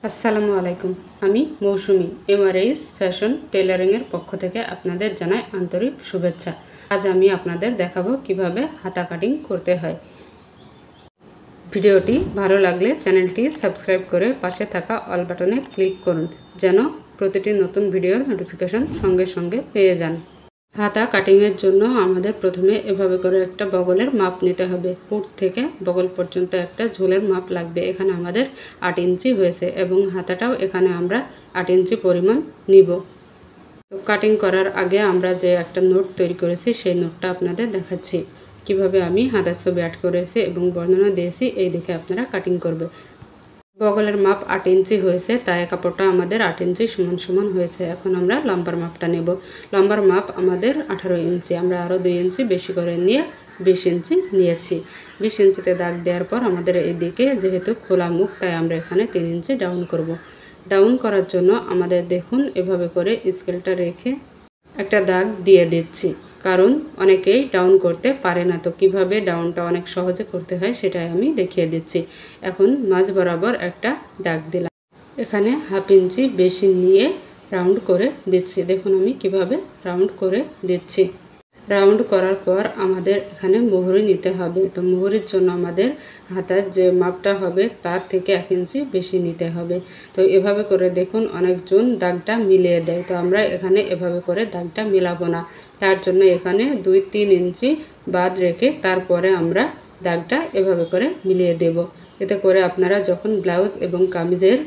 আসসালামু আলাইকুম। আমি মৌসুমি এমআরএস ফ্যাশন টেলারিংয়ের পক্ষ থেকে আপনাদের জানাই আন্তরিক শুভেচ্ছা। আজ আমি আপনাদের দেখাবো কিভাবে হাতা কাটিং করতে হয়। ভিডিওটি ভালো লাগলে চ্যানেলটি সাবস্ক্রাইব করে পাশে থাকা অল বাটনে ক্লিক করুন, যেন প্রতিটি নতুন ভিডিওর নোটিফিকেশন সঙ্গে সঙ্গে পেয়ে যান। হাতা কাটিংয়ের জন্য আমাদের প্রথমে এভাবে করে একটা বগলের মাপ নিতে হবে। পুট থেকে বগল পর্যন্ত একটা ঝোলের মাপ লাগবে। এখানে আমাদের 8 ইঞ্চি হয়েছে এবং হাতাটাও এখানে আমরা 8 ইঞ্চি পরিমাণ নিব। তো কাটিং করার আগে আমরা যে একটা নোট তৈরি করেছি সেই নোটটা আপনাদের দেখাচ্ছি। কিভাবে আমি হাতার ছবি অ্যাড করেছি এবং বর্ণনা দিয়েছি, এই দেখে আপনারা কাটিং করবে। বগলের মাপ 8 ইঞ্চি হয়েছে, তাই কাপড়টা আমাদের 8 ইঞ্চি সমান সমান হয়েছে। এখন আমরা লম্বার মাপটা নেব। লম্বার মাপ আমাদের 18 ইঞ্চি। আমরা আরও 2 ইঞ্চি বেশি করে নিয়ে 20 ইঞ্চি নিয়েছি। 20 ইঞ্চিতে দাগ দেওয়ার পর আমাদের এইদিকে যেহেতু খোলা মুখ, তাই আমরা এখানে 3 ইঞ্চি ডাউন করব। ডাউন করার জন্য আমাদের দেখুন এভাবে করে স্কেলটা রেখে একটা দাগ দিয়ে দিচ্ছি, কারণ অনেকেই ডাউন করতে পারে না। তো কিভাবে ডাউনটা অনেক সহজে করতে হয় সেটাই আমি দেখিয়ে দিচ্ছি। এখন মাঝ বরাবর একটা দাগ দিলাম। এখানে 1/2 ইঞ্চি বেশি নিয়ে রাউন্ড করে দিচ্ছি। দেখুন আমি কিভাবে রাউন্ড করে দিচ্ছি। রাউন্ড করার পর আমাদের এখানে মোহরি নিতে হবে। তো মোহরির জন্য আমাদের হাতার যে মাপটা হবে তার থেকে 1 ইঞ্চি বেশি নিতে হবে। তো এভাবে করে দেখুন অনেকজন দাগটা মিলিয়ে দেয়, তো আমরা এখানে এভাবে করে দাগটা মেলাবো না। তার জন্য এখানে 2-3 ইঞ্চি বাদ রেখে তারপরে আমরা দাগটা এভাবে করে মিলিয়ে দেব। এতে করে আপনারা যখন ব্লাউজ এবং কামিজের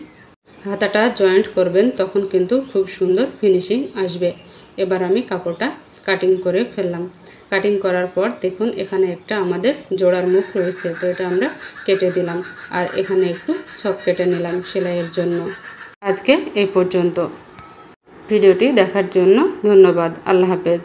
হাতাটা জয়েন্ট করবেন তখন কিন্তু খুব সুন্দর ফিনিশিং আসবে। এবার আমি কাপড়টা কাটিং করে ফেললাম। কাটিং করার পর দেখুন এখানে একটা আমাদের জোড়ার মুখ রয়েছে, তো এটা আমরা কেটে দিলাম। আর এখানে একটু ছক কেটে নিলাম সেলাইয়ের জন্য। আজকে এই পর্যন্ত। ভিডিওটি দেখার জন্য ধন্যবাদ। আল্লাহ হাফেজ।